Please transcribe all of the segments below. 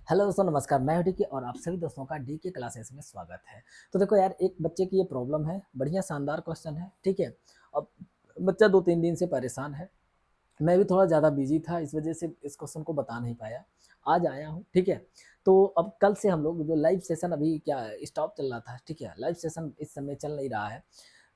Hello दोस्तों, नमस्कार। मैं हूं डीके और आप सभी दोस्तों का डीके क्लासेस में स्वागत है। तो देखो यार, एक बच्चे की ये प्रॉब्लम है, बढ़िया शानदार क्वेश्चन है, ठीक है। अब बच्चा 2-3 दिन से परेशान है। मैं भी थोड़ा ज़्यादा बिजी था, इस वजह से इस क्वेश्चन को बता नहीं पाया। आज आया हूँ, ठीक है। तो अब कल से हम लोग जो लाइव सेशन अभी क्या स्टॉप चल रहा था, ठीक है, लाइव सेशन इस समय चल नहीं रहा है।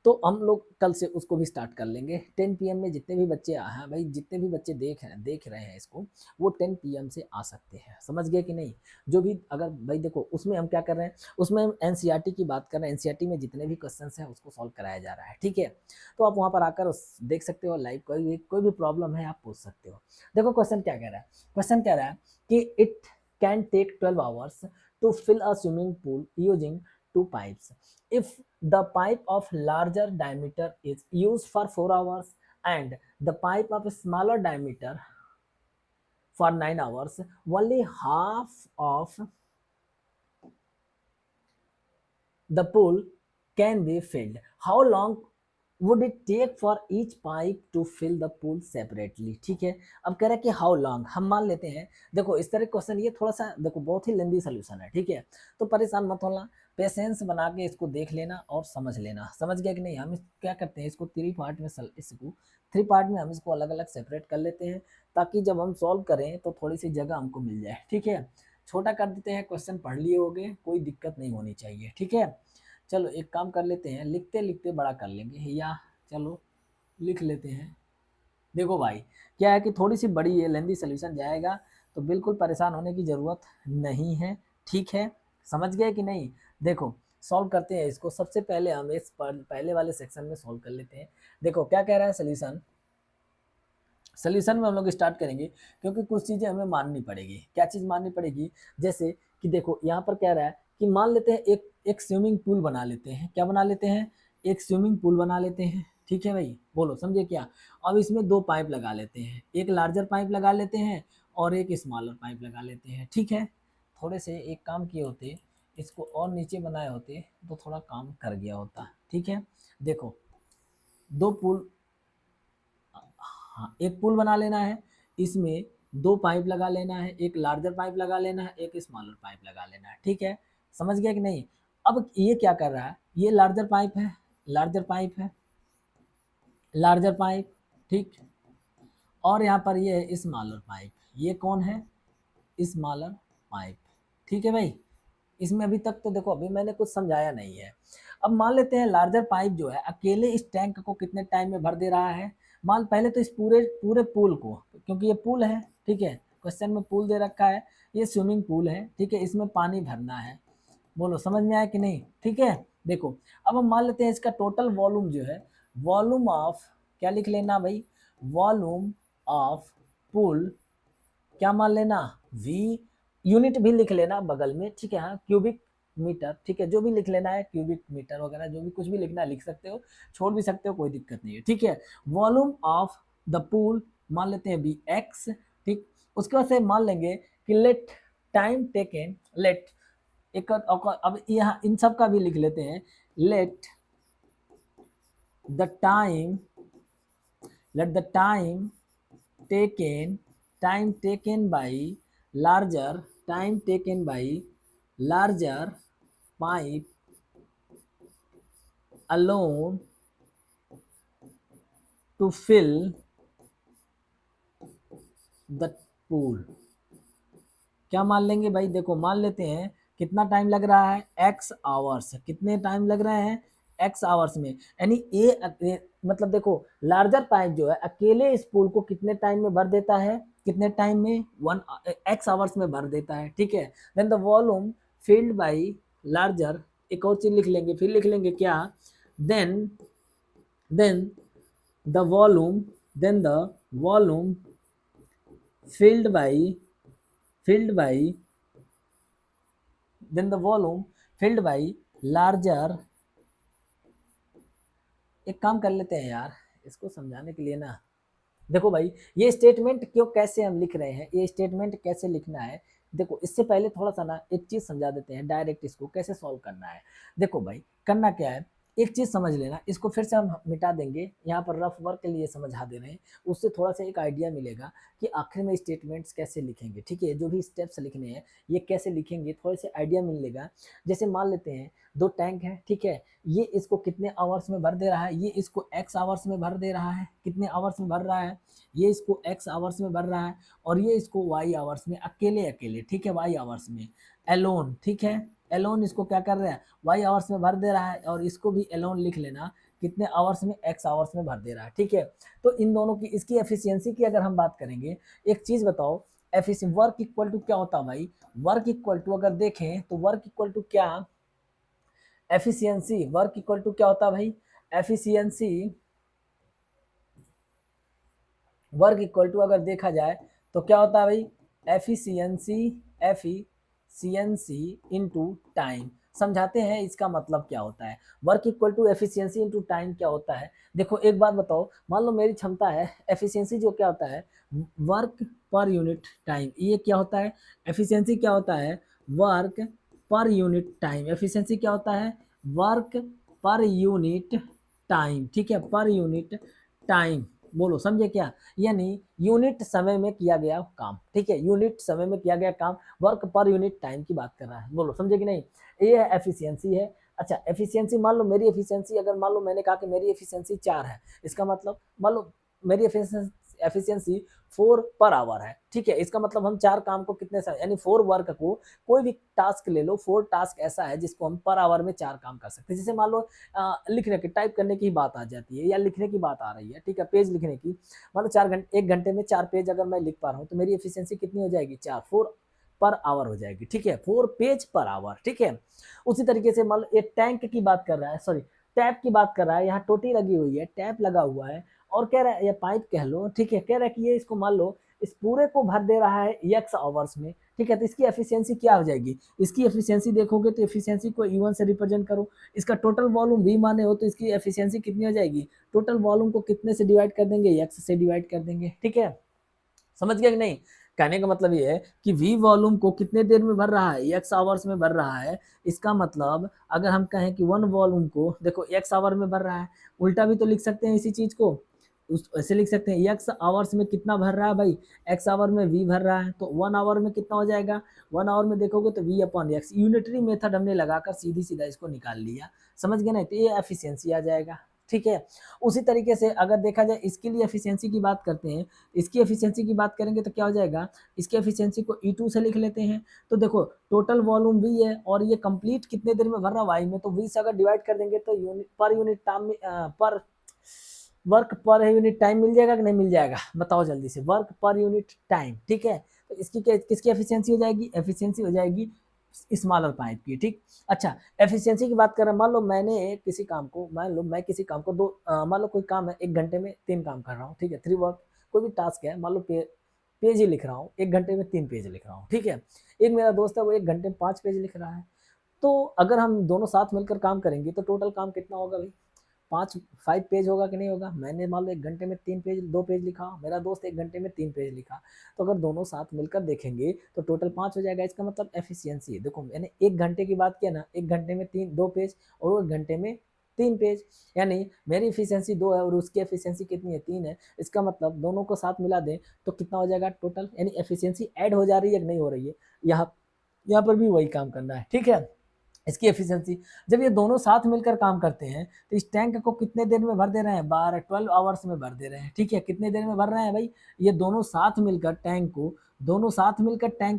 तो हम लोग कल से उसको भी स्टार्ट कर लेंगे 10 पीएम में। जितने भी बच्चे हैं भाई, जितने भी बच्चे देख रहे हैं इसको, वो 10 पीएम से आ सकते हैं। समझ गए कि नहीं? जो भी अगर भाई देखो, उसमें हम क्या कर रहे हैं, उसमें हम एनसीईआरटी की बात कर रहे हैं। एनसीईआरटी में जितने भी क्वेश्चंस हैं उसको सॉल्व कराया जा रहा है, ठीक है। तो आप वहाँ पर आकर देख सकते हो लाइव। कोई भी प्रॉब्लम है आप पूछ सकते हो। देखो क्वेश्चन क्या कह रहा है। क्वेश्चन कह रहा है कि it can take 12 hours to fill a swimming pool using 2 pipes. If the pipe of larger diameter is used for 4 hours and the pipe of smaller diameter for 9 hours, only half of the pool can be filled. How long would it take for each pipe to fill the pool separately? ठीक है। अब कह रहा है कि how long, हम मान लेते हैं। देखो इस तरह क्वेश्चन, ये थोड़ा सा देखो बहुत ही लेंदी सोल्यूशन है, ठीक है। तो परेशान मत होना, पेशेंस बना के इसको देख लेना और समझ लेना। समझ गया कि नहीं? हम क्या करते हैं, इसको 3 पार्ट में हम इसको अलग अलग सेपरेट कर लेते हैं, ताकि जब हम सॉल्व करें तो थोड़ी सी जगह हमको मिल जाए, ठीक है। छोटा कर देते हैं, क्वेश्चन पढ़ लिए होगे, कोई दिक्कत नहीं होनी चाहिए, ठीक है। चलो एक काम कर लेते हैं, लिखते लिखते बड़ा कर लेंगे, या चलो लिख लेते हैं। देखो भाई, क्या है कि थोड़ी सी बड़ी ये लेंदी सोल्यूशन जाएगा, तो बिल्कुल परेशान होने की ज़रूरत नहीं है, ठीक है। समझ गए कि नहीं? देखो सॉल्व करते हैं इसको। सबसे पहले हम इस पहले वाले सेक्शन में सॉल्व कर लेते हैं। देखो क्या कह रहा है सोल्यूशन। सोल्यूशन में हम लोग स्टार्ट करेंगे, क्योंकि कुछ चीज़ें हमें माननी पड़ेगी। क्या चीज़ माननी पड़ेगी? जैसे कि देखो यहाँ पर कह रहा है कि मान लेते हैं एक एक स्विमिंग पूल बना लेते हैं। क्या बना लेते हैं? एक स्विमिंग पूल बना लेते हैं, ठीक है भाई। बोलो समझे क्या? अब इसमें 2 पाइप लगा लेते हैं, एक लार्जर पाइप लगा लेते हैं और एक स्मॉलर पाइप लगा लेते हैं, ठीक है। थोड़े से एक काम किए होते, इसको और नीचे बनाए होते तो थोड़ा काम कर गया होता, ठीक है। देखो 2 पुल, हाँ, एक पुल बना लेना है, इसमें 2 पाइप लगा लेना है, एक लार्जर पाइप लगा लेना है, एक स्मॉलर पाइप लगा लेना है, ठीक है। समझ गया कि नहीं? अब ये क्या कर रहा है, ये लार्जर पाइप है, लार्जर पाइप है, लार्जर पाइप, ठीक। और यहाँ पर ये है स्मॉलर पाइप, ये कौन है? स्मॉलर पाइप, ठीक है भाई। इसमें अभी तक तो देखो, अभी मैंने कुछ समझाया नहीं है। अब मान लेते हैं लार्जर पाइप जो है अकेले इस टैंक को कितने टाइम में भर दे रहा है। मान पहले तो इस पूरे पूरे पूल को, क्योंकि ये पूल है, ठीक है, क्वेश्चन में पूल दे रखा है, ये स्विमिंग पूल है, ठीक है, इसमें पानी भरना है। बोलो समझ में आया कि नहीं? ठीक है। देखो अब हम मान लेते हैं इसका टोटल वॉल्यूम जो है, वॉल्यूम ऑफ, क्या लिख लेना भाई, वॉल्यूम ऑफ पूल, क्या मान लेना, वी। यूनिट भी लिख लेना बगल में, ठीक है। हाँ, क्यूबिक मीटर, ठीक है, जो भी लिख लेना है, क्यूबिक मीटर वगैरह जो भी कुछ भी लिखना है लिख सकते हो, छोड़ भी सकते हो, कोई दिक्कत नहीं है, ठीक है। वॉल्यूम ऑफ द पूल मान लेते हैं बी एक्स, ठीक। उसके बाद से मान लेंगे कि लेट टाइम टेकन, लेट एक अब यहाँ इन सब का भी लिख लेते हैं। Let the time, let the time taken, time taken by larger, time taken by larger pipe alone to fill the pool. क्या मान लेंगे भाई? देखो मान लेते हैं कितना टाइम लग रहा है, एक्स आवर्स। कितने टाइम लग रहे हैं? एक्स आवर्स में, यानी मतलब देखो लार्जर पाइप जो है अकेले इस पूल को कितने टाइम में भर देता है, कितने टाइम में, 1 एक्स आवर्स में भर देता है, ठीक है। Then the volume filled by larger, एक और चीज लिख लेंगे, फिर लिख लेंगे क्या, then then the volume, then the volume filled by, filled by, then the volume filled by larger। एक काम कर लेते हैं यार, इसको समझाने के लिए ना, देखो भाई ये स्टेटमेंट क्यों, कैसे हम लिख रहे हैं, ये स्टेटमेंट कैसे लिखना है। देखो इससे पहले थोड़ा सा ना एक चीज समझा देते हैं, डायरेक्ट इसको कैसे सॉल्व करना है। देखो भाई करना क्या है एक चीज़ समझ लेना, इसको फिर से हम मिटा देंगे, यहाँ पर रफ वर्क के लिए समझा दे रहे हैं, उससे थोड़ा-सा एक आइडिया मिलेगा कि आखिर में स्टेटमेंट्स कैसे लिखेंगे, ठीक है? जो भी स्टेप्स लिखने हैं, ये कैसे लिखेंगे, थोड़े-से आइडिया मिलेगा। जैसे मान लेते हैं 2 टैंक हैं, ठीक है? ये इसको कितने आवर्स में भर दे रहा है, ये इसको एक्स आवर्स में भर दे रहा है, कितने आवर्स में भर रहा है, ये इसको एक्स आवर्स में भर रहा है और ये इसको वाई आवर्स में अकेले-अकेले, ठीक है? वाई आवर्स में, अलोन, ठीक है? अलोन इसको क्या कर रहा है, वाई आवर्स में भर दे रहा है और इसको भी अलोन लिख लेना, कितने आवर्स में, एक्स आवर्स में भर दे रहा है, ठीक है? तो इन दोनों की, इसकी एफिशिएंसी की अगर हम बात करेंगे, एक चीज़ बताओ, वर्क इक्वल टू क्या होता है भाई? वर्क इक्वल टू अगर देखें तो वर्क इक्वल टू क्या, एफिशिएंसी, वर्क इक्वल टू क्या होता है भाई? एफिशिएंसी, वर्क इक्वल टू अगर देखा जाए तो क्या होता है भाई? Efficiency into time. समझाते हैं इसका मतलब क्या होता है। Work equal to efficiency into time क्या होता है? देखो एक बात बताओ, मान लो मेरी क्षमता है, एफिशिएंसी जो क्या होता है, वर्क पर यूनिट टाइम, ये क्या होता है? एफिशिएंसी क्या होता है? Work per unit time. Efficiency क्या होता है? वर्क पर यूनिट टाइम, ठीक है? पर यूनिट टाइम, बोलो समझे क्या? यानी यूनिट समय में किया गया काम, ठीक है? यूनिट समय में किया गया काम, वर्क पर यूनिट टाइम की बात कर रहा है, बोलो समझे कि नहीं? ये एफिशिएंसी है। अच्छा, एफिशिएंसी मान लो मेरी एफिशिएंसी, अगर मान लो मैंने कहा कि मेरी एफिशिएंसी 4 है, इसका मतलब मान लो मेरी एफिशिएंसी 4 पर आवर है, ठीक है? इसका मतलब हम 4 काम को कितने से, यानी 4 वर्क को, कोई भी टास्क ले लो, 4 टास्क ऐसा है जिसको हम पर आवर में 4 काम कर सकते हैं। जैसे मान लो लिखने की, टाइप करने की बात आ जाती है या लिखने की बात आ रही है, ठीक है? पेज लिखने की, मान लो 4 घंटे, 1 घंटे में 4 पेज अगर मैं लिख पा रहा हूँ तो मेरी एफिशिएंसी कितनी हो जाएगी? 4, 4 पर आवर हो जाएगी, ठीक है? 4 पेज पर आवर, ठीक है? उसी तरीके से मान लो एक टैंक की बात कर रहा है, सॉरी टैप की बात कर रहा है, यहाँ टोटी लगी हुई है, टैप लगा हुआ है और कह रहा है, या पाइप कह लो, ठीक है? कह रहा है कि ये इसको मान लो इस पूरे को भर दे रहा है एक्स आवर्स में, ठीक है? तो इसकी एफिशिएंसी क्या हो जाएगी? इसकी एफिशिएंसी देखोगे तो एफिशिएंसी को E1 से रिप्रेजेंट करो, इसका टोटल वॉल्यूम V माने हो तो इसकी एफिशिएंसी कितनी हो जाएगी? टोटल वॉल्यूम को कितने से डिवाइड कर देंगे? एक्स से डिवाइड कर देंगे, ठीक है? समझ गया कि नहीं? कहने का मतलब ये है कि V वॉल्यूम को कितने देर में भर रहा है? एक्स आवर्स में भर रहा है। इसका मतलब अगर हम कहें कि 1 वॉल्यूम को देखो एक्स आवर में भर रहा है, उल्टा भी तो लिख सकते हैं इसी चीज को, उस ऐसे लिख सकते हैं, एक्स आवर्स में कितना भर रहा है भाई? एक्स आवर में V भर रहा है, तो 1 आवर में कितना हो जाएगा? 1 आवर में देखोगे तो V upon x, unitary method हमने लगाकर सीधी सीधा इसको निकाल लिया। समझ गए ना? तो ये एफिशिएंसी आ जाएगा, ठीक है? उसी तरीके से अगर देखा जाए इसके लिए एफिशिएंसी की बात करते हैं, इसकी एफिशिएंसी की बात करेंगे तो क्या हो जाएगा? इसकी एफिशिएंसी को E2 से लिख लेते हैं। तो देखो टोटल वॉल्यूम V है और ये कंप्लीट कितने देर में भर रहा है Y में, तो V से अगर डिवाइड कर देंगे तो यूनिट पर यूनिट टाइम में पर वर्क पर यूनिट टाइम मिल जाएगा कि नहीं मिल जाएगा? बताओ जल्दी से, वर्क पर यूनिट टाइम, ठीक है? तो इसकी किसकी एफिशिएंसी हो जाएगी? एफिशिएंसी हो जाएगी स्मॉलर पाइप की, ठीक? अच्छा, एफिशिएंसी की बात कर रहे हैं, मान लो मैंने किसी काम को, मान लो मैं किसी काम को मान लो कोई काम है 1 घंटे में 3 काम कर रहा हूँ, ठीक है? 3 वर्क, कोई भी टास्क है, मान लो पेज ही लिख रहा हूँ, 1 घंटे में 3 पेज लिख रहा हूँ, ठीक है? एक मेरा दोस्त है वो 1 घंटे में 5 पेज लिख रहा है। तो अगर हम दोनों साथ मिलकर काम करेंगे तो टोटल काम कितना होगा भाई? 5 पेज होगा कि नहीं होगा? मैंने मान लो 1 घंटे में 3 पेज, 2 पेज लिखा, मेरा दोस्त 1 घंटे में 3 पेज लिखा, तो अगर दोनों साथ मिलकर देखेंगे तो टोटल 5 हो जाएगा। इसका मतलब एफिशिएंसी, देखो मैंने 1 घंटे की बात किया ना, 1 घंटे में 2 पेज और वो 1 घंटे में 3 पेज, यानी मेरी एफिशिएंसी 2 है और उसकी एफिशिएंसी कितनी है? 3 है। इसका मतलब दोनों को साथ मिला दें तो कितना हो जाएगा टोटल? यानी एफिशिएंसी ऐड हो जा रही है कि नहीं हो रही है? यहाँ यहाँ पर भी वही काम करना है, ठीक है? इसकी एफिशिएंसी, जब ये दोनों साथ मिलकर काम करते हैं तो इस टैंक को कितने देर में भर दे रहे हैं? 12 आवर्स में भर दे रहे हैं, ठीक है? कितने देर में भर रहे हैं भाई? ये दोनों साथ मिलकर टैंक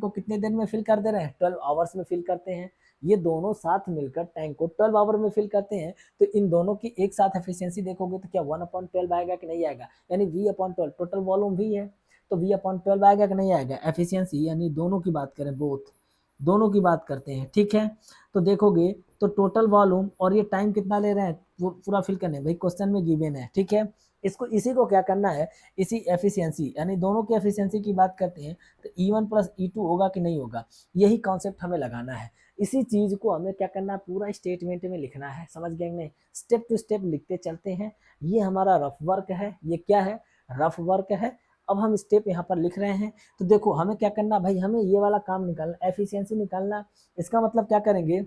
को कितने देर में फिल कर दे रहे हैं? 12 आवर्स में फिल करते हैं। ये दोनों साथ मिलकर टैंक को 12 आवर में फिल करते हैं, तो इन दोनों की एक साथ एफिशिएंसी देखोगे तो क्या 1/12 आएगा कि नहीं आएगा? यानी V/12, टोटल वॉल्यूम V है तो V/12 आएगा कि नहीं आएगा? एफिशिएंसी, यानी दोनों की बात करें, बोथ दोनों की बात करते हैं, ठीक है? तो देखोगे तो टोटल वॉल्यूम और ये टाइम कितना ले रहे हैं पूरा फिल करने, भाई क्वेश्चन में गिवन है, ठीक है? इसको, इसी को क्या करना है, इसी एफिशिएंसी यानी दोनों की एफिशिएंसी की बात करते हैं तो E1 प्लस E2 होगा कि नहीं होगा? यही कॉन्सेप्ट हमें लगाना है। इसी चीज को हमें क्या करना है, पूरा स्टेटमेंट में लिखना है। समझ गए नहीं? स्टेप टू स्टेप लिखते चलते हैं। ये हमारा रफ वर्क है। ये क्या है? रफ वर्क है। अब हम स्टेप यहाँ पर लिख रहे हैं। तो देखो हमें क्या करना भाई, हमें ये वाला काम निकालना, एफिशिएंसी निकालना। इसका मतलब क्या करेंगे,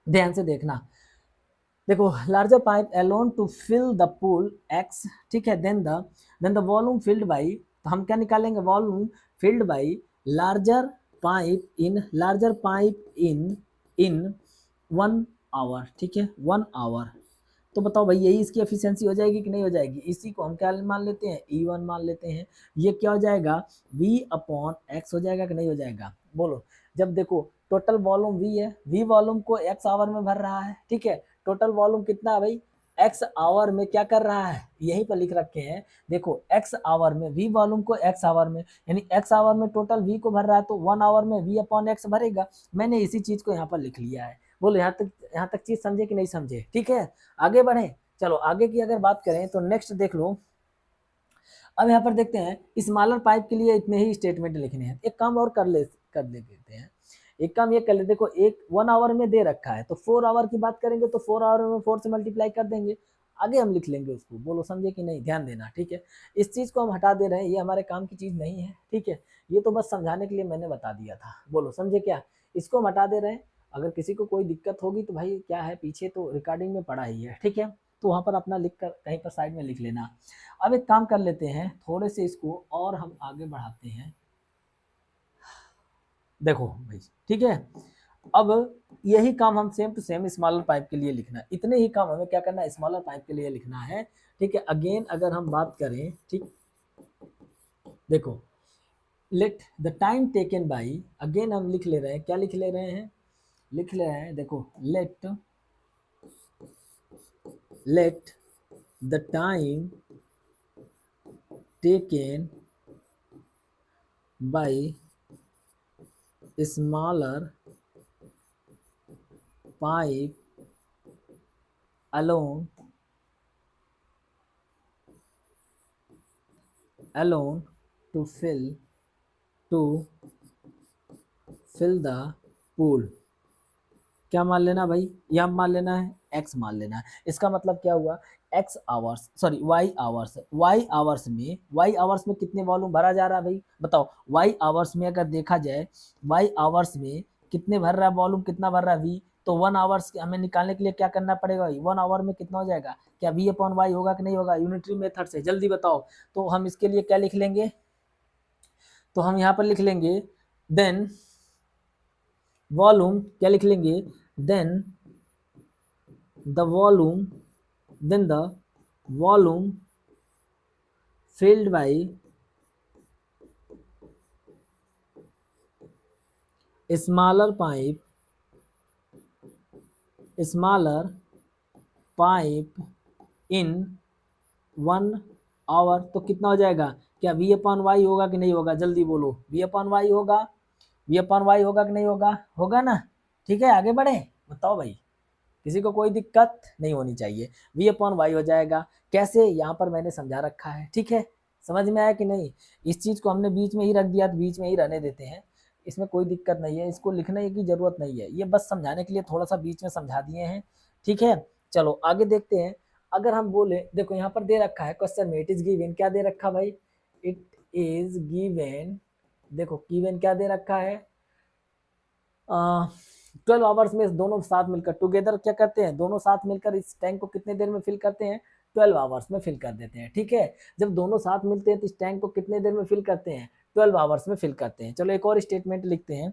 ध्यान से देखना, देखो larger pipe alone to fill the pool x, ठीक है, then the volume filled by, तो हम क्या निकालेंगे, volume filled by larger pipe in 1 hour, ठीक है, 1 आवर। तो बताओ भाई यही इसकी एफिशिएंसी हो जाएगी कि नहीं हो जाएगी। इसी को हम क्या मान लेते हैं, E1 मान लेते हैं। ये क्या हो जाएगा, V/X हो जाएगा कि नहीं हो जाएगा, बोलो। जब देखो टोटल वॉल्यूम V है, V वॉल्यूम को X आवर में भर रहा है, ठीक है, टोटल वॉल्यूम कितना है भाई, X आवर में क्या कर रहा है, यहीं पर लिख रखे हैं, देखो X आवर में V वॉल्यूम को X आवर में, यानी X आवर में टोटल V को भर रहा है तो 1 आवर में V/X भरेगा। मैंने इसी चीज को यहाँ पर लिख लिया है। बोलो यहाँ तक चीज समझे कि नहीं समझे, ठीक है, आगे बढ़े। चलो आगे की अगर बात करें तो नेक्स्ट देख लो। अब यहाँ पर देखते हैं स्मॉलर पाइप के लिए इतने ही स्टेटमेंट लिखने हैं। एक काम और कर देते हैं, एक काम ये कर ले, देखो 1 आवर में दे रखा है तो 4 आवर की बात करेंगे तो 4 आवर में 4 से मल्टीप्लाई कर देंगे, आगे हम लिख लेंगे उसको। बोलो समझे कि नहीं, ध्यान देना, ठीक है। इस चीज को हम हटा दे रहे हैं, ये हमारे काम की चीज नहीं है, ठीक है, ये तो बस समझाने के लिए मैंने बता दिया था। बोलो समझे क्या, इसको हम हटा दे रहे हैं। अगर किसी को कोई दिक्कत होगी तो भाई क्या है, पीछे तो रिकॉर्डिंग में पड़ा ही है, ठीक है, तो वहाँ पर अपना लिख कर कहीं पर साइड में लिख लेना। अब एक काम कर लेते हैं, थोड़े से इसको और हम आगे बढ़ाते हैं। देखो भाई, ठीक है, अब यही काम हम same to same smaller pipe के लिए लिखना है। इतने ही काम हमें क्या करना है, स्मॉलर पाइप के लिए लिखना है, ठीक है। अगेन अगर हम बात करें, ठीक, देखो let the time taken by, again हम लिख ले रहे हैं, क्या लिख ले रहे हैं, लिख ले रहे हैं, देखो let the time taken by smaller pipe alone to fill the pool। क्या मान लेना भाई, यह मान लेना है, x मान लेना है। इसका मतलब क्या हुआ, x hours, sorry y hours, y hours में कितने वॉल्यूम भरा जा रहा है भाई, बताओ। y आवर्स में अगर देखा जाए, y आवर्स में कितने भर रहा है वॉल्यूम, कितना भर रहा है v, तो 1 आवर्स हमें निकालने के लिए क्या करना पड़ेगा, 1 आवर में कितना हो जाएगा, क्या V/Y होगा कि नहीं होगा, यूनिटरी मेथड से, जल्दी बताओ। तो हम इसके लिए क्या लिख लेंगे, तो हम यहाँ पर लिख लेंगे देन वॉल्यूम, क्या लिख लेंगे, then the volume filled by smaller pipe in 1 hour, तो कितना हो जाएगा, क्या V/Y होगा कि नहीं होगा, जल्दी बोलो, V/Y होगा, V/Y होगा कि नहीं होगा, होगा ना, ठीक है, आगे बढ़े, बताओ भाई, किसी को कोई दिक्कत नहीं होनी चाहिए, V/Y हो जाएगा। कैसे, यहाँ पर मैंने समझा रखा है, ठीक है, समझ में आया कि नहीं। इस चीज को हमने बीच में ही रख दिया तो बीच में ही रहने देते हैं, इसमें कोई दिक्कत नहीं है, इसको लिखने की जरूरत नहीं है, ये बस समझाने के लिए थोड़ा सा बीच में समझा दिए हैं, ठीक है। चलो आगे देखते हैं। अगर हम बोले, देखो यहाँ पर दे रखा है क्वेश्चन में, इट इज गिवन, क्या दे रखा भाई, इट इज गिवन, देखो गिवन क्या दे रखा है, 12 आवर्स में दोनों साथ मिलकर टुगेदर क्या करते हैं, दोनों साथ मिलकर इस टैंक को कितने देर में फिल करते हैं, 12 आवर्स में फिल कर देते हैं, ठीक है। जब दोनों साथ मिलते हैं तो इस टैंक को कितने देर में फिल करते हैं, 12 आवर्स में फिल करते हैं। चलो एक और स्टेटमेंट लिखते हैं,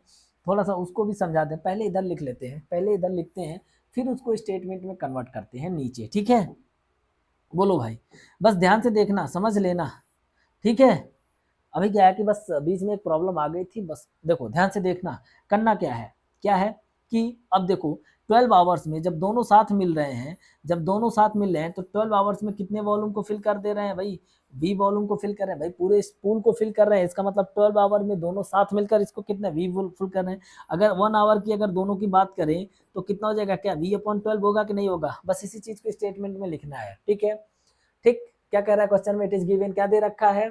थोड़ा सा उसको भी समझा दें, पहले इधर लिख लेते हैं, पहले इधर लिखते हैं, फिर उसको स्टेटमेंट में कन्वर्ट करते हैं नीचे, ठीक है। बोलो भाई, बस ध्यान से देखना, समझ लेना, ठीक है। अभी क्या है कि बस बीच में एक प्रॉब्लम आ गई थी, बस देखो ध्यान से देखना, करना क्या है कि अब देखो 12 आवर्स में जब दोनों साथ मिल रहे हैं, तो 12 आवर्स में कितने वॉल्यूम को फिल कर दे रहे हैं भाई, वी वॉल्यूम को फिल कर रहे हैं भाई, पूरे इस पूल को फिल कर रहे हैं, इसका मतलब 12 आवर में दोनों साथ मिलकर इसको कितना वी फुल कर रहे हैं। अगर 1 आवर की अगर दोनों की बात करें तो कितना हो जाएगा, क्या V/12 होगा कि नहीं होगा, बस इसी चीज को स्टेटमेंट में लिखना है, ठीक है। ठीक, क्या कह रहा है क्वेश्चन में, इट इज गिवन, क्या दे रखा है,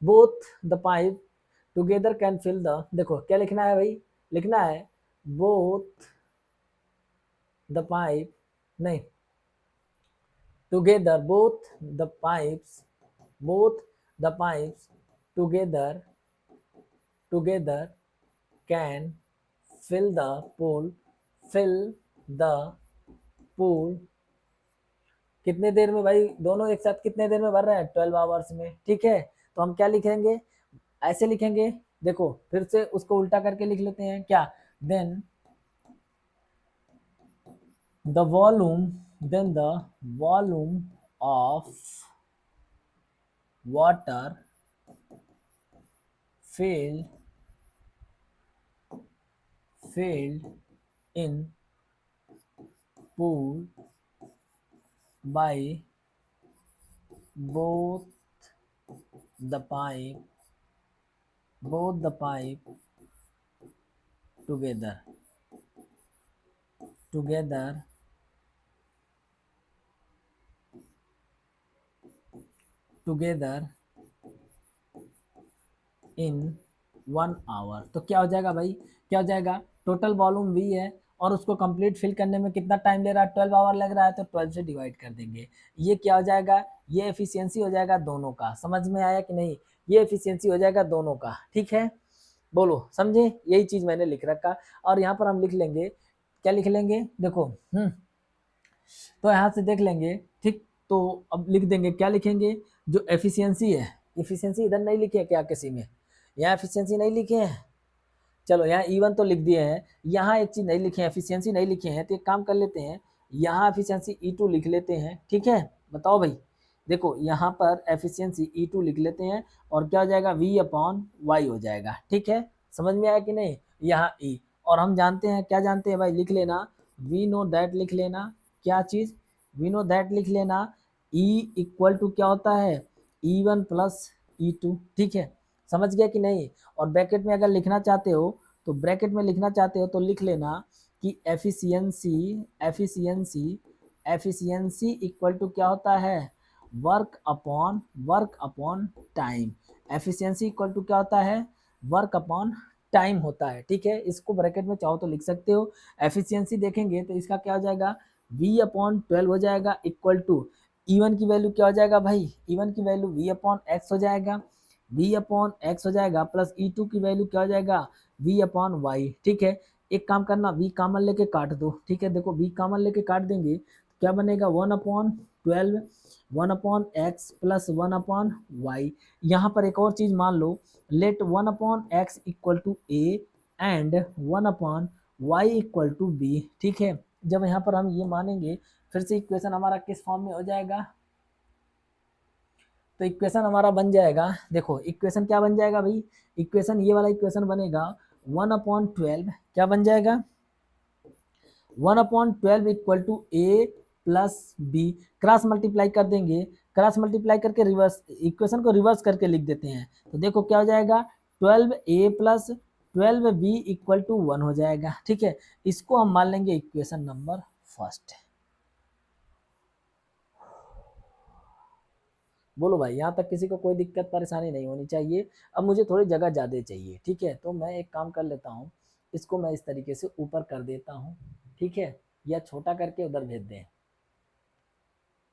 both the pipe together can fill the, देखो क्या लिखना है भाई, लिखना है बोथ द पाइप, नहीं, together both the pipes together can fill the pool कितने देर में भाई, दोनों एक साथ कितने देर में भर रहे हैं, 12 आवर्स में, ठीक है। तो हम क्या लिखेंगे, ऐसे लिखेंगे, देखो फिर से उसको उल्टा करके लिख लेते हैं, क्या, then the volume, then the volume of water filled in pool by both the pipe together together together in 1 hour. तो क्या हो जाएगा भाई, क्या हो जाएगा, टोटल वॉल्यूम V है और उसको कंप्लीट फिल करने में कितना टाइम ले रहा है, 12 आवर लग रहा है, तो 12 से डिवाइड कर देंगे। ये क्या हो जाएगा, ये एफिशिएंसी हो जाएगा दोनों का। समझ में आया कि नहीं, ये एफिशिएंसी हो जाएगा दोनों का, ठीक है। बोलो समझे, यही चीज मैंने लिख रखा। और यहाँ पर हम लिख लेंगे, क्या लिख लेंगे, देखो तो यहाँ से देख लेंगे, ठीक। तो अब लिख देंगे, क्या लिखेंगे, जो एफिशिएंसी है, एफिशिएंसी इधर नहीं लिखे क्या किसी में, यहाँ एफिशिएंसी नहीं लिखे हैं, चलो यहाँ E1 तो लिख दिए हैं, यहाँ एक चीज नहीं लिखे हैं, एफिशिएंसी नहीं लिखे हैं, तो एक काम कर लेते हैं, यहाँ एफिशिएंसी E2 लिख लेते हैं, ठीक है। बताओ भाई, देखो यहाँ पर एफिशिएंसी E2 लिख लेते हैं और क्या हो जाएगा, V/Y हो जाएगा, ठीक है। समझ में आया कि नहीं, यहाँ E, और हम जानते हैं, क्या जानते हैं भाई, लिख लेना, वी नो दैट लिख लेना, क्या चीज, वी नो दैट लिख लेना, E इक्वल टू क्या होता है, E1 प्लस E2, ठीक है। समझ गया कि नहीं। और ब्रैकेट में अगर लिखना चाहते हो, तो ब्रैकेट में लिखना चाहते हो तो लिख लेना कि efficiency efficiency efficiency equal to क्या होता है, work upon time. Efficiency equal to क्या होता है, वर्क अपॉन टाइम होता है, ठीक है। इसको ब्रैकेट में चाहो तो लिख सकते हो। एफिशिएंसी देखेंगे तो इसका क्या हो जाएगा, V/12 हो जाएगा, इक्वल टू E1 की वैल्यू क्या हो जाएगा भाई, E1 की वैल्यू V/X हो जाएगा, V/X हो जाएगा, प्लस E2 की वैल्यू क्या हो जाएगा, V/Y, ठीक है। एक काम करना, V कॉमन लेके काट दो, ठीक है। देखो V कॉमन लेके काट देंगे तो क्या बनेगा, 1/12 1/X प्लस 1/Y। यहाँ पर एक और चीज मान लो, let 1/X equal to A and 1/Y equal to B, ठीक है। जब यहाँ पर हम ये मानेंगे, फिर से इक्वेशन हमारा किस फॉर्म में हो जाएगा, तो इक्वेशन हमारा बन जाएगा, देखो इक्वेशन क्या बन जाएगा भाई, इक्वेशन ये वाला इक्वेशन बनेगा 1/12, क्या बन जाएगा, 1/12 equal to A plus b, cross multiply कर देंगे, क्रॉस मल्टीप्लाई करके रिवर्स, इक्वेशन को रिवर्स करके लिख देते हैं। तो देखो क्या हो जाएगा, 12A plus 12B equal to 1 हो जाएगा, ठीक है। इसको हम मान लेंगे इक्वेशन नंबर फर्स्ट। बोलो भाई, यहाँ तक किसी को कोई दिक्कत परेशानी नहीं होनी चाहिए। अब मुझे थोड़ी जगह ज़्यादा चाहिए, ठीक है। तो मैं एक काम कर लेता हूँ, इसको मैं इस तरीके से ऊपर कर देता हूँ, ठीक है, या छोटा करके उधर भेज दें।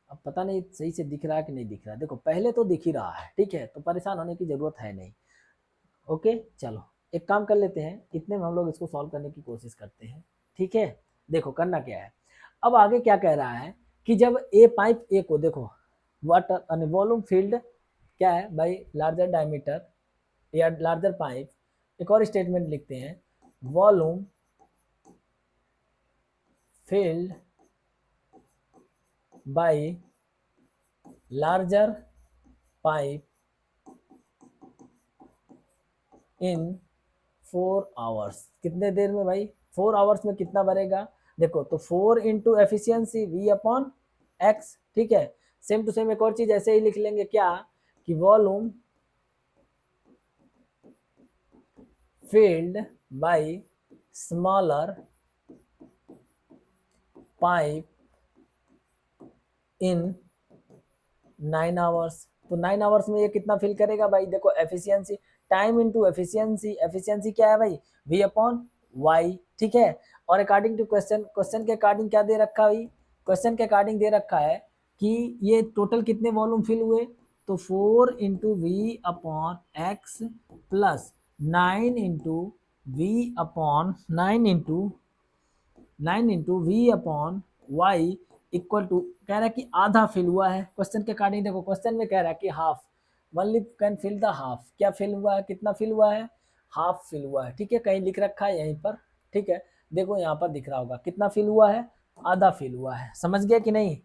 अब पता नहीं सही से दिख रहा है कि नहीं दिख रहा है, देखो पहले तो दिख ही रहा है, ठीक है, तो परेशान होने की ज़रूरत है नहीं। ओके चलो, एक काम कर लेते हैं, इतने में हम लोग इसको सॉल्व करने की कोशिश करते हैं, ठीक है। देखो करना क्या है, अब आगे क्या कह रहा है कि जब ए पाइप ए को, देखो वाटर वॉल्यूम फील्ड क्या है भाई, लार्जर डायमीटर या लार्जर पाइप। एक और स्टेटमेंट लिखते हैं, volume filled by larger pipe in 4 hours. कितने देर में भाई, 4 आवर्स में कितना भरेगा, देखो तो 4 इंटू एफिशियंसी V/X, ठीक है। सेम टू सेम एक और चीज ऐसे ही लिख लेंगे, क्या कि volume filled by smaller pipe in 9 hours. तो 9 आवर्स में ये कितना फिल करेगा भाई, देखो efficiency, time into efficiency, efficiency क्या है भाई, V/Y, ठीक है। और अकॉर्डिंग टू क्वेश्चन, क्वेश्चन के अकॉर्डिंग क्या दे रखा है भाई, क्वेश्चन के अकॉर्डिंग दे रखा है कि ये टोटल कितने वॉल्यूम फिल हुए, तो 4 into V/X plus 9 into V/9 into V/Y equal to, कह रहा है कि आधा फिल हुआ है, क्वेश्चन के अकॉर्डिंग देखो, क्वेश्चन में कह रहा है कि half, only can fill the half, क्या फिल हुआ है, कितना फिल हुआ है, हाफ फिल हुआ है, ठीक है, कहीं लिख रखा है यहीं पर, ठीक है, देखो यहाँ पर दिख रहा होगा कितना फिल हुआ है, आधा फिल हुआ है, समझ गया कि नहीं।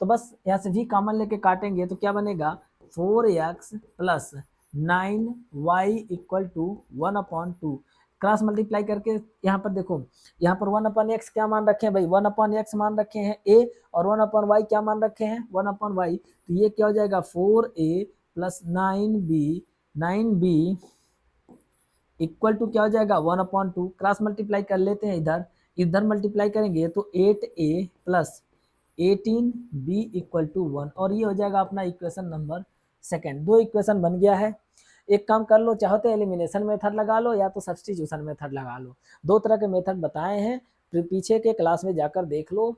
तो बस यहाँ से भी कॉमन लेके काटेंगे तो क्या बनेगा, 4x plus 9y equal to 1/2, cross multiply करके यहाँ पर देखो, यहाँ पर 1/x क्या मान रखे हैं भाई, 1/x मान रखे हैं a, और 1/y क्या मान रखे हैं 1/y, तो ये क्या हो जाएगा 4a plus 9b equal to क्या हो जाएगा 1/2, क्रॉस मल्टीप्लाई कर लेते हैं, इधर इधर मल्टीप्लाई करेंगे तो 8a plus 18b equal to 1, और ये हो जाएगा अपना इक्वेशन नंबर सेकंड। दो इक्वेशन बन गया है। एक काम कर लो, चाहो तो एलिमिनेशन मेथड लगा लो या तो सब्स्टिट्यूशन मेथड लगा लो, दो तरह के मेथड बताए हैं, फिर पीछे के क्लास में जाकर देख लो,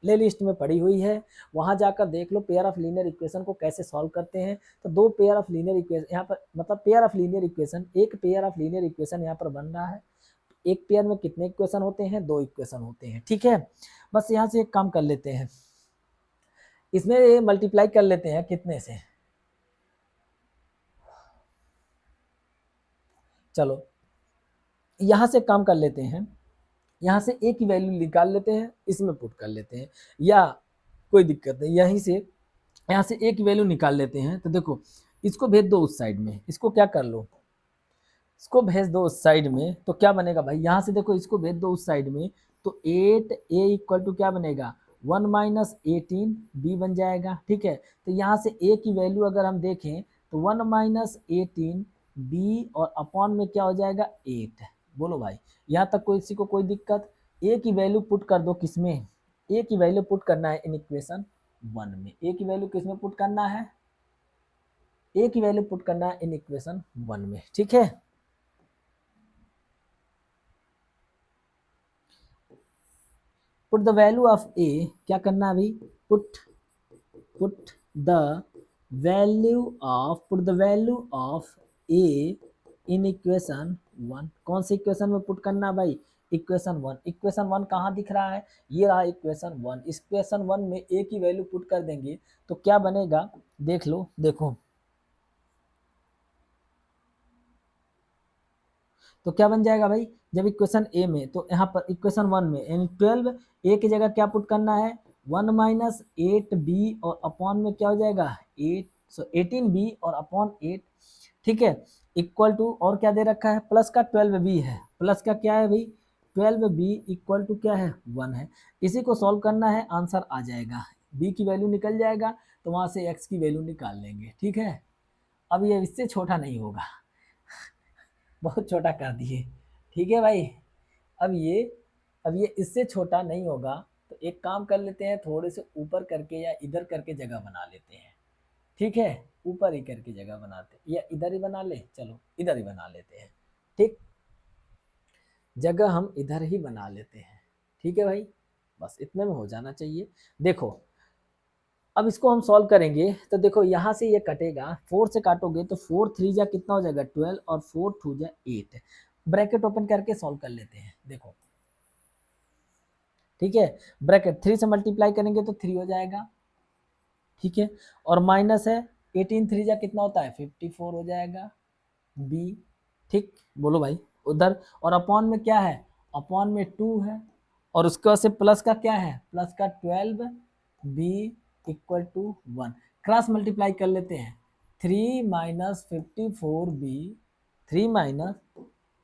प्ले लिस्ट में पड़ी हुई है, वहां जाकर देख लो पेयर ऑफ लीनियर इक्वेशन को कैसे सॉल्व करते हैं। तो दो पेयर ऑफ लीनियर इक्वेशन यहाँ पर, मतलब पेयर ऑफ लीनियर इक्वेशन, एक पेयर ऑफ लीनियर इक्वेशन यहाँ पर बन रहा है, एक पेयर में कितने इक्वेशन होते हैं, दो इक्वेशन होते हैं, ठीक है। बस यहाँ से एक काम कर लेते हैं, इसमें मल्टीप्लाई कर लेते हैं कितने से, चलो यहाँ से काम कर लेते हैं, यहाँ से ए की वैल्यू निकाल लेते हैं, इसमें पुट कर लेते हैं, या कोई दिक्कत नहीं, यहीं से यहाँ से ए की वैल्यू निकाल लेते हैं। तो देखो इसको भेज दो उस साइड में, इसको क्या कर लो, इसको भेज दो उस साइड में, तो क्या बनेगा भाई, यहाँ से देखो इसको भेज दो उस साइड में, तो 8a इक्वल टू क्या बनेगा 1 माइनस 18b बन जाएगा, ठीक है। तो यहाँ से a की वैल्यू अगर हम देखें तो 1 माइनस 18b और अपॉन में क्या हो जाएगा 8, बोलो भाई यहाँ तक कोई, किसी को कोई दिक्कत। a की वैल्यू पुट कर दो, किसमें, a की वैल्यू पुट करना है इन इक्वेशन 1 में, a की वैल्यू किसमें पुट करना है, a की वैल्यू पुट करना है इन इक्वेशन 1 में, ठीक है। पुट द वैल्यू ऑफ ए, क्या करना है अभी, put the put the value of A in equation 1, कौन सी इक्वेशन में पुट करना है भाई, इक्वेशन 1। इक्वेशन 1 कहाँ दिख रहा है, ये रहा इक्वेशन 1, इक्वेशन 1 में ए की वैल्यू पुट कर देंगे तो क्या बनेगा, देख लो, देखो तो क्या बन जाएगा भाई, जब इक्वेशन ए में, तो यहाँ पर इक्वेशन 1 में यानी 12 ए की जगह क्या पुट करना है 1 माइनस 8b और अपॉन में क्या हो जाएगा 18b और अपॉन 8, ठीक है, इक्वल टू, और क्या दे रखा है, प्लस का 12b है, प्लस का क्या है भाई 12b इक्वल टू क्या है 1 है। इसी को सॉल्व करना है, आंसर आ जाएगा, b की वैल्यू निकल जाएगा तो वहां से x की वैल्यू निकाल लेंगे, ठीक है। अब ये इससे छोटा नहीं होगा, बहुत छोटा कर दिए, ठीक है भाई। अब ये अब ये इससे छोटा नहीं होगा, तो एक काम कर लेते हैं, थोड़े से ऊपर करके या इधर करके जगह बना लेते हैं, ठीक है, ऊपर ही करके जगह बनाते हैं, या इधर ही बना ले, चलो इधर ही बना लेते हैं, ठीक, जगह हम इधर ही बना लेते हैं, ठीक है भाई, बस इतने में हो जाना चाहिए। देखो अब इसको हम सॉल्व करेंगे, तो देखो यहाँ से ये कटेगा, 4 से काटोगे तो 4 3 जा कितना हो जाएगा 12 और 4 2 जा 8, ब्रैकेट ओपन करके सॉल्व कर लेते हैं, देखो ठीक है, ब्रैकेट 3 से मल्टीप्लाई करेंगे तो 3 हो जाएगा, ठीक है, और माइनस है 18 3 जा कितना होता है 54 हो जाएगा बी, ठीक, बोलो भाई उधर, और अपॉन में क्या है, अपॉन में 2 है, और उसके बाद से प्लस का क्या है, प्लस का 12 b equal to 1, cross multiply कर लेते हैं, 3 माइनस 54b, 3 माइनस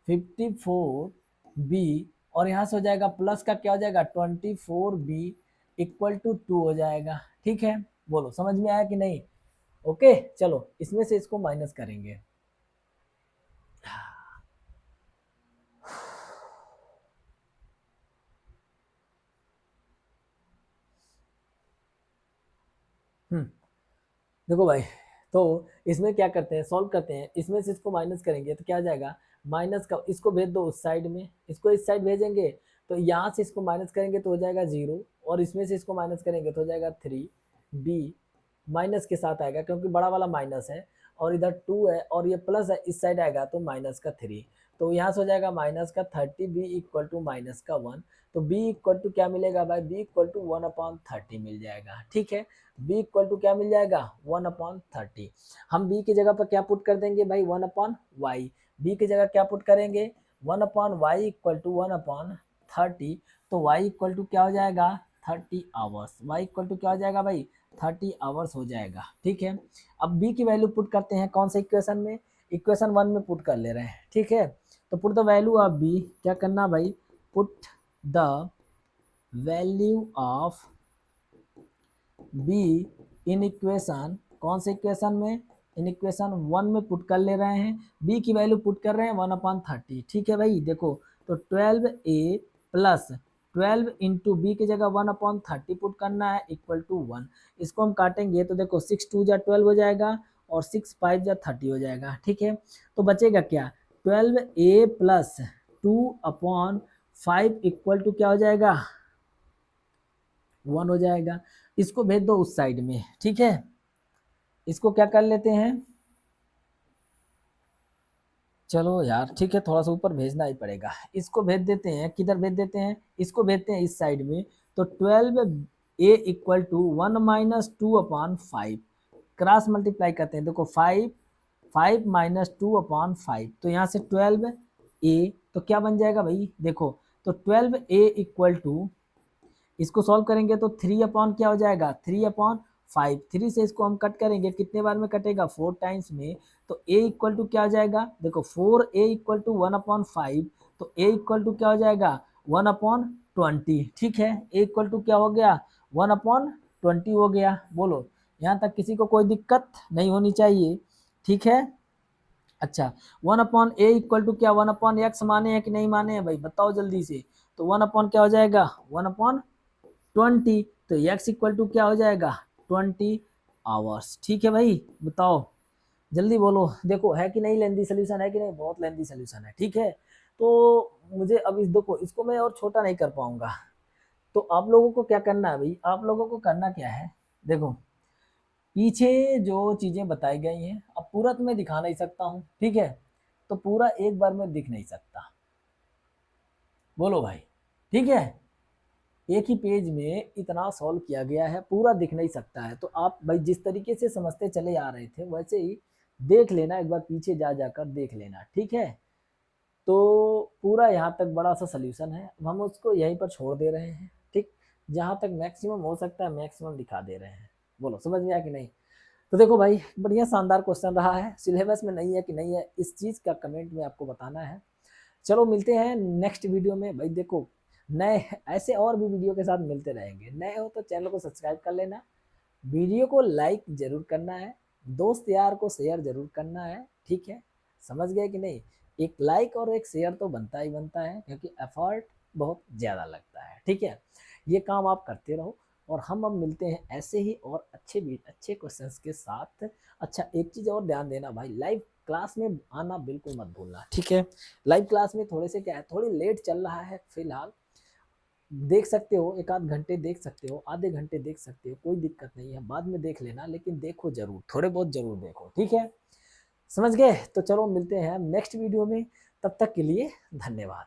54b, और यहाँ से हो जाएगा प्लस का क्या हो जाएगा 24b इक्वल टू 2 हो जाएगा, ठीक है, बोलो समझ में आया कि नहीं। ओके चलो इसमें से इसको माइनस करेंगे, देखो भाई, तो इसमें क्या करते हैं, सॉल्व करते हैं, इसमें से इसको माइनस करेंगे तो क्या आ जाएगा, माइनस का, इसको भेज दो उस साइड में, इसको इस साइड भेजेंगे तो यहाँ से इसको माइनस करेंगे तो हो जाएगा 0, और इसमें से इसको माइनस करेंगे तो हो जाएगा 3, बी माइनस के साथ आएगा क्योंकि बड़ा वाला माइनस है, और इधर 2 है और ये प्लस है, इस साइड आएगा तो माइनस का 3, तो यहाँ से हो जाएगा माइनस का 30, बी इक्वल टू माइनस का 1। तो बी इक्वल टू क्या मिलेगा भाई, बी इक्वल टू 1/30 मिल जाएगा। ठीक है, बी इक्वल टू क्या मिल जाएगा, 1/30। हम बी की जगह पर क्या पुट कर देंगे भाई, 1/y। बी की जगह क्या पुट करेंगे, 1/y इक्वल टू 1/30। तो y इक्वल टू क्या हो जाएगा, 30 आवर्स। y इक्वल टू क्या हो जाएगा भाई, 30 आवर्स हो जाएगा। ठीक है, अब b की वैल्यू पुट करते हैं कौन सा इक्वेशन में, इक्वेशन 1 में पुट कर ले रहे हैं। ठीक है, तो put the value of b, क्या करना भाई, put the value of b in equation, कौन से इक्वेशन में, इन इक्वेशन 1 में पुट कर ले रहे हैं। b की वैल्यू पुट कर रहे हैं 1/30। ठीक है भाई, देखो तो 12a प्लस 12 इंटू बी की जगह 1/30 पुट करना है इक्वल टू 1। इसको हम काटेंगे तो देखो 6 2 जा 12 हो जाएगा और 6 5 जा 30 हो जाएगा। ठीक है, तो बचेगा क्या, 12a प्लस 2/5 इक्वल टू क्या हो जाएगा, 1 हो जाएगा। इसको भेज दो उस साइड में। ठीक है, इसको क्या कर लेते हैं, चलो यार ठीक है, थोड़ा सा ऊपर भेजना ही पड़ेगा। इसको भेज देते हैं, किधर भेज देते हैं, इसको भेजते हैं इस साइड में। तो 12a equal to 1 minus 2/5, cross multiply करते हैं। देखो 5 माइनस 2/5, तो यहाँ से 12a, तो क्या बन जाएगा भाई, देखो तो 12a इक्वल टू, इसको सॉल्व करेंगे तो 3 क्या हो जाएगा, 3/5। 3 से इसको हम कट करेंगे, कितने बार में कटेगा, 4 टाइम्स में। तो a इक्वल टू क्या हो जाएगा, देखो 4a इक्वल टू 1/5, तो a इक्वल टू क्या हो जाएगा, 1/20। ठीक है, a इक्वल टू क्या हो गया, 1/20 हो गया। बोलो, यहाँ तक किसी को कोई दिक्कत नहीं होनी चाहिए। ठीक है, अच्छा 1/a इक्वल टू क्या, 1/x माने हैं कि नहीं माने हैं भाई, बताओ जल्दी से। तो 1 क्या हो जाएगा, 1/20। तो x इक्वल टू क्या हो जाएगा, 20 आवर्स। ठीक है भाई, बताओ जल्दी बोलो, देखो है कि नहीं लेंदी सोल्यूशन, है कि नहीं, बहुत लेंदी सोल्यूशन है। ठीक है, तो मुझे अब इस, देखो इसको मैं और छोटा नहीं कर पाऊंगा। तो आप लोगों को क्या करना है भाई, आप लोगों को करना क्या है, देखो पीछे जो चीजें बताई गई हैं, अब पूरा तो मैं दिखा नहीं सकता हूँ। ठीक है, तो पूरा एक बार में दिख नहीं सकता, बोलो भाई। ठीक है, एक ही पेज में इतना सॉल्व किया गया है, पूरा दिख नहीं सकता है। तो आप भाई जिस तरीके से समझते चले आ रहे थे वैसे ही देख लेना, एक बार पीछे जा जाकर देख लेना। ठीक है, तो पूरा यहाँ तक बड़ा सा सल्यूशन है, अब हम उसको यहीं पर छोड़ दे रहे हैं। ठीक, जहाँ तक मैक्सिमम हो सकता है मैक्सिमम दिखा दे रहे हैं। बोलो समझ में आया कि नहीं। तो देखो भाई, बढ़िया शानदार क्वेश्चन रहा है, सिलेबस में नहीं है कि नहीं है, इस चीज़ का कमेंट में आपको बताना है। चलो मिलते हैं नेक्स्ट वीडियो में भाई। देखो नए ऐसे और भी वीडियो के साथ मिलते रहेंगे। नए हो तो चैनल को सब्सक्राइब कर लेना, वीडियो को लाइक जरूर करना है, दोस्त यार को शेयर जरूर करना है। ठीक है, समझ गए कि नहीं, एक लाइक और एक शेयर तो बनता ही बनता है, क्योंकि एफर्ट बहुत ज़्यादा लगता है। ठीक है, ये काम आप करते रहो, और हम अब मिलते हैं ऐसे ही और अच्छे भी अच्छे क्वेश्चंस के साथ। अच्छा एक चीज़ और ध्यान देना भाई, लाइव क्लास में आना बिल्कुल मत भूलना। ठीक है, लाइव क्लास में थोड़े से क्या है, थोड़ी लेट चल रहा है फिलहाल, देख सकते हो, एक आध घंटे देख सकते हो, आधे घंटे देख सकते हो, कोई दिक्कत नहीं है, बाद में देख लेना, लेकिन देखो जरूर, थोड़े बहुत जरूर देखो। ठीक है, समझ गए। तो चलो मिलते हैं नेक्स्ट वीडियो में, तब तक के लिए धन्यवाद।